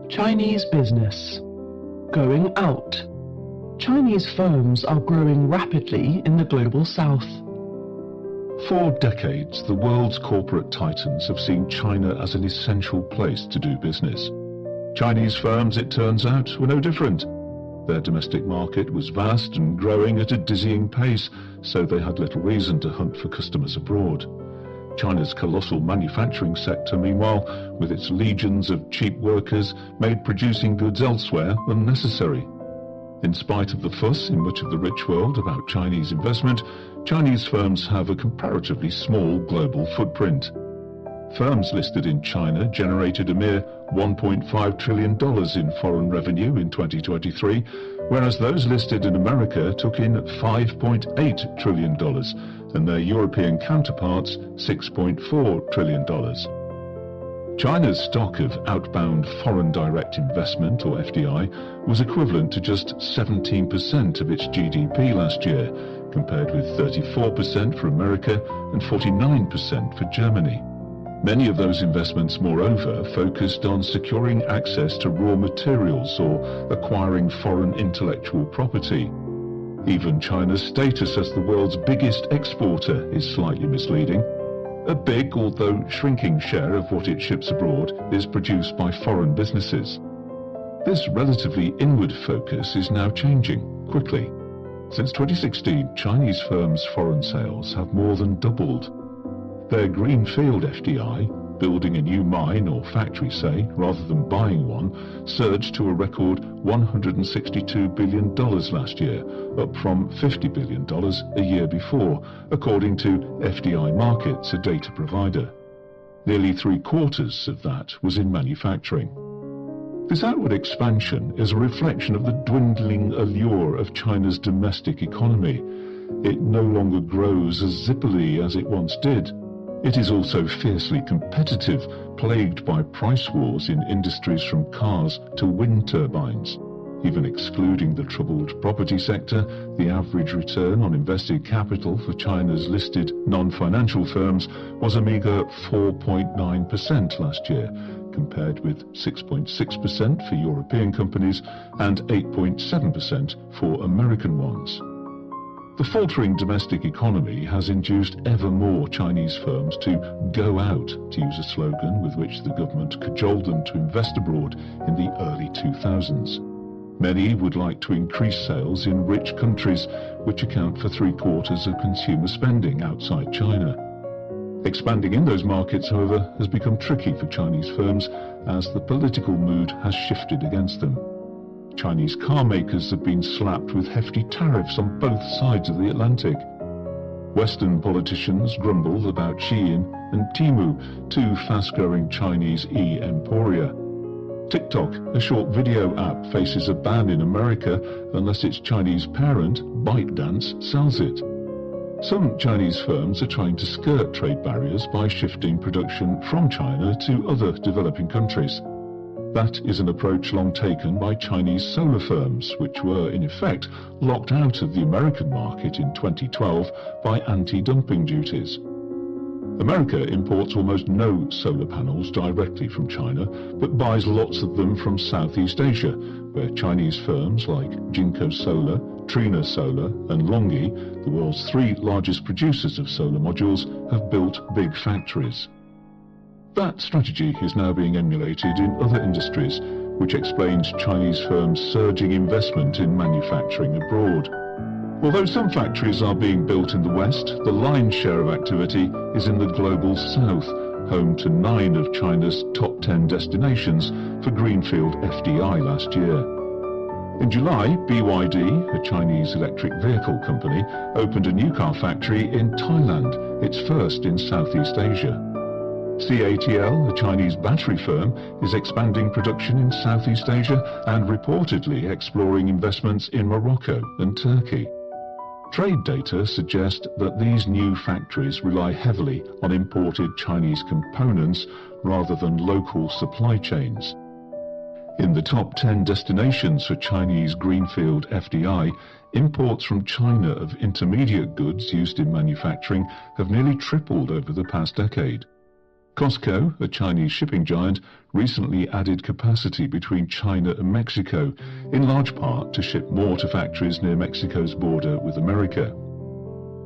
Chinese business. Going out. Chinese firms are growing rapidly in the global south. For decades, the world's corporate titans have seen China as an essential place to do business. Chinese firms, it turns out, were no different. Their domestic market was vast and growing at a dizzying pace, so they had little reason to hunt for customers abroad. China's colossal manufacturing sector, meanwhile, with its legions of cheap workers, made producing goods elsewhere unnecessary. In spite of the fuss in much of the rich world about Chinese investment, Chinese firms have a comparatively small global footprint. Firms listed in China generated a mere $1.5 trillion in foreign revenue in 2023, whereas those listed in America took in $5.8 trillion, and their European counterparts $6.4 trillion. China's stock of outbound foreign direct investment, or FDI, was equivalent to just 17% of its GDP last year, compared with 34% for America and 49% for Germany. Many of those investments, moreover, focused on securing access to raw materials or acquiring foreign intellectual property. Even China's status as the world's biggest exporter is slightly misleading. A big, although shrinking share of what it ships abroad is produced by foreign businesses. This relatively inward focus is now changing quickly. Since 2016, Chinese firms' foreign sales have more than doubled. Their greenfield FDI, building a new mine or factory, say, rather than buying one, surged to a record $162 billion last year, up from $50 billion a year before, according to FDI Markets, a data provider. Nearly 3/4 of that was in manufacturing. This outward expansion is a reflection of the dwindling allure of China's domestic economy. It no longer grows as zippily as it once did. It is also fiercely competitive, plagued by price wars in industries from cars to wind turbines. Even excluding the troubled property sector, the average return on invested capital for China's listed non-financial firms was a meager 4.9% last year, compared with 6.6% for European companies and 8.7% for American ones. The faltering domestic economy has induced ever more Chinese firms to go out, to use a slogan with which the government cajoled them to invest abroad in the early 2000s. Many would like to increase sales in rich countries, which account for 3/4 of consumer spending outside China. Expanding in those markets, however, has become tricky for Chinese firms as the political mood has shifted against them. Chinese car makers have been slapped with hefty tariffs on both sides of the Atlantic. Western politicians grumble about Shein and Temu, two fast-growing Chinese e-emporia. TikTok, a short video app, faces a ban in America unless its Chinese parent, ByteDance, sells it. Some Chinese firms are trying to skirt trade barriers by shifting production from China to other developing countries. That is an approach long taken by Chinese solar firms, which were, in effect, locked out of the American market in 2012 by anti-dumping duties. America imports almost no solar panels directly from China, but buys lots of them from Southeast Asia, where Chinese firms like Jinko Solar, Trina Solar and Longi, the world's 3 largest producers of solar modules, have built big factories. That strategy is now being emulated in other industries, which explains Chinese firms' surging investment in manufacturing abroad. Although some factories are being built in the West, the lion's share of activity is in the global South, home to 9 of China's top 10 destinations for greenfield FDI last year. In July, BYD, a Chinese electric vehicle company, opened a new car factory in Thailand, its first in Southeast Asia. CATL, a Chinese battery firm, is expanding production in Southeast Asia and reportedly exploring investments in Morocco and Turkey. Trade data suggest that these new factories rely heavily on imported Chinese components rather than local supply chains. In the top 10 destinations for Chinese greenfield FDI, imports from China of intermediate goods used in manufacturing have nearly tripled over the past decade. COSCO, a Chinese shipping giant, recently added capacity between China and Mexico, in large part to ship more to factories near Mexico's border with America.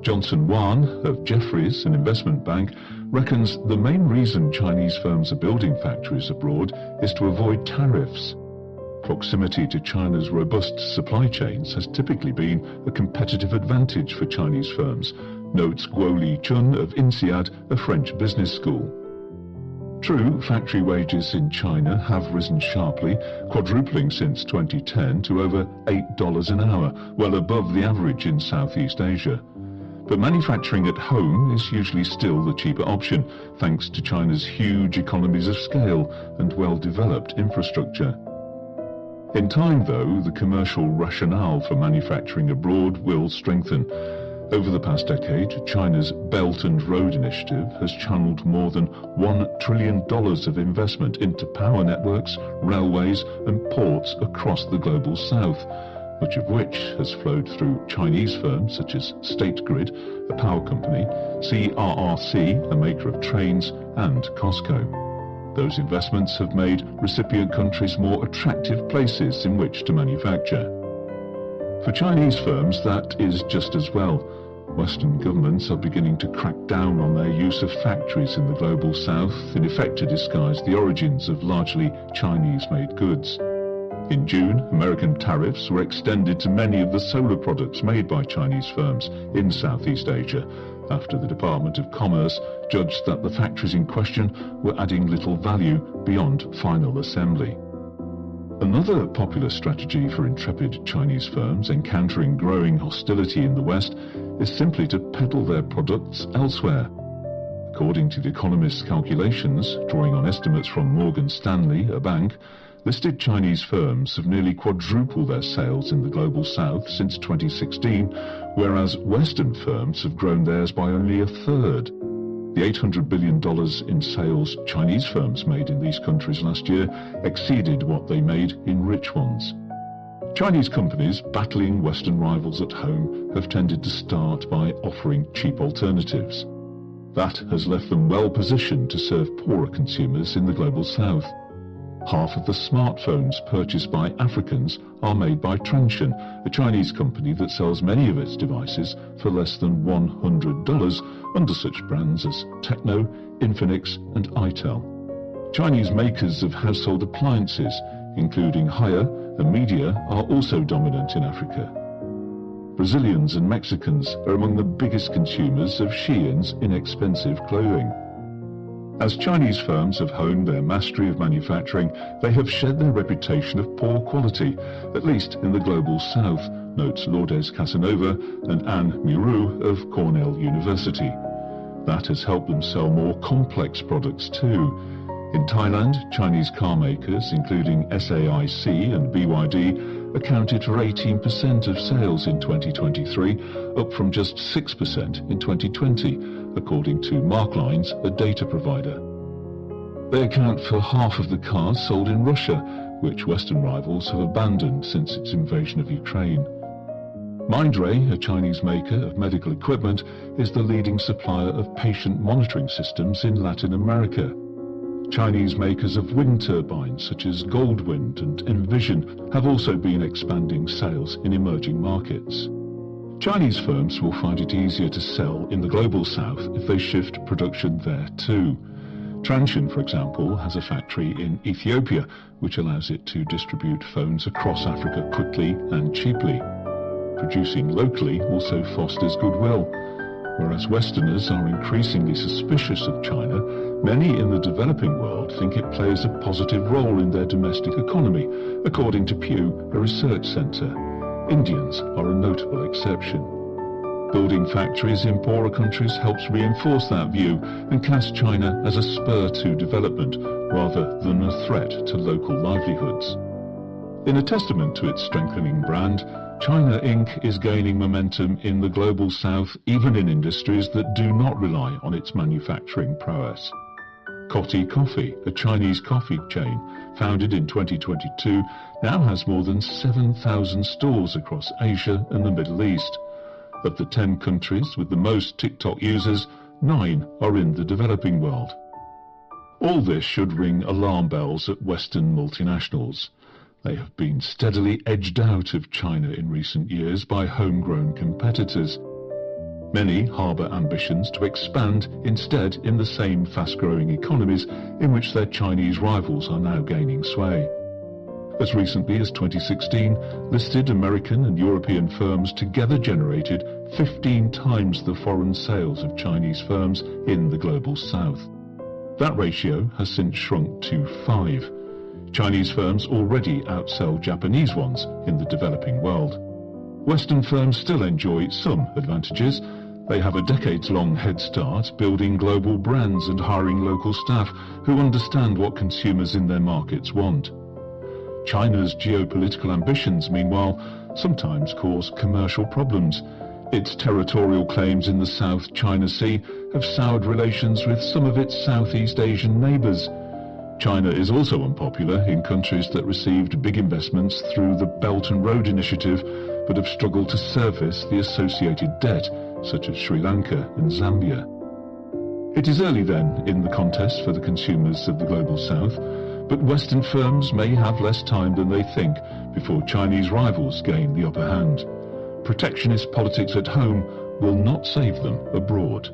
Johnson Wan of Jefferies, an investment bank, reckons the main reason Chinese firms are building factories abroad is to avoid tariffs. Proximity to China's robust supply chains has typically been a competitive advantage for Chinese firms, notes Guo Li Chun of INSEAD, a French business school. True, factory wages in China have risen sharply, quadrupling since 2010 to over $8 an hour, well above the average in Southeast Asia. But manufacturing at home is usually still the cheaper option, thanks to China's huge economies of scale and well-developed infrastructure. In time, though, the commercial rationale for manufacturing abroad will strengthen. Over the past decade, China's Belt and Road Initiative has channeled more than $1 trillion of investment into power networks, railways and ports across the global south, much of which has flowed through Chinese firms such as State Grid, a power company, CRRC, a maker of trains, and COSCO. Those investments have made recipient countries more attractive places in which to manufacture. For Chinese firms, that is just as well. Western governments are beginning to crack down on their use of factories in the global south, in effect to disguise the origins of largely Chinese-made goods. In June, American tariffs were extended to many of the solar products made by Chinese firms in Southeast Asia, after the Department of Commerce judged that the factories in question were adding little value beyond final assembly. Another popular strategy for intrepid Chinese firms encountering growing hostility in the West is simply to peddle their products elsewhere. According to The Economist's calculations, drawing on estimates from Morgan Stanley, a bank, listed Chinese firms have nearly quadrupled their sales in the global south since 2016, whereas Western firms have grown theirs by only a third. The $800 billion in sales Chinese firms made in these countries last year exceeded what they made in rich ones. Chinese companies battling Western rivals at home have tended to start by offering cheap alternatives. That has left them well positioned to serve poorer consumers in the global south. Half of the smartphones purchased by Africans are made by Transsion, a Chinese company that sells many of its devices for less than $100 under such brands as Tecno, Infinix and itel. Chinese makers of household appliances, including Haier and Media, are also dominant in Africa. Brazilians and Mexicans are among the biggest consumers of Shein's inexpensive clothing. As Chinese firms have honed their mastery of manufacturing, they have shed their reputation of poor quality, at least in the global south, notes Lourdes Casanova and Anne Muru of Cornell University. That has helped them sell more complex products too. In Thailand, Chinese car makers, including SAIC and BYD, accounted for 18% of sales in 2023, up from just 6% in 2020, according to Marklines, a data provider. They account for half of the cars sold in Russia, which Western rivals have abandoned since its invasion of Ukraine. Mindray, a Chinese maker of medical equipment, is the leading supplier of patient monitoring systems in Latin America. Chinese makers of wind turbines such as Goldwind and Envision have also been expanding sales in emerging markets. Chinese firms will find it easier to sell in the global south if they shift production there too. Transsion, for example, has a factory in Ethiopia, which allows it to distribute phones across Africa quickly and cheaply. Producing locally also fosters goodwill. Whereas Westerners are increasingly suspicious of China, many in the developing world think it plays a positive role in their domestic economy, according to Pew, a research centre. Indians are a notable exception. Building factories in poorer countries helps reinforce that view and cast China as a spur to development rather than a threat to local livelihoods. In a testament to its strengthening brand, China Inc. is gaining momentum in the global south, even in industries that do not rely on its manufacturing prowess. Coty Coffee, a Chinese coffee chain, founded in 2022, now has more than 7,000 stores across Asia and the Middle East. Of the 10 countries with the most TikTok users, 9 are in the developing world. All this should ring alarm bells at Western multinationals. They have been steadily edged out of China in recent years by homegrown competitors. Many harbour ambitions to expand instead in the same fast-growing economies in which their Chinese rivals are now gaining sway. As recently as 2016, listed American and European firms together generated 15 times the foreign sales of Chinese firms in the global south. That ratio has since shrunk to 5. Chinese firms already outsell Japanese ones in the developing world. Western firms still enjoy some advantages. They have a decades-long head start building global brands and hiring local staff who understand what consumers in their markets want. China's geopolitical ambitions, meanwhile, sometimes cause commercial problems. Its territorial claims in the South China Sea have soured relations with some of its Southeast Asian neighbours. China is also unpopular in countries that received big investments through the Belt and Road Initiative but have struggled to service the associated debt, such as Sri Lanka and Zambia. It is early then in the contest for the consumers of the global south, but Western firms may have less time than they think before Chinese rivals gain the upper hand. Protectionist politics at home will not save them abroad.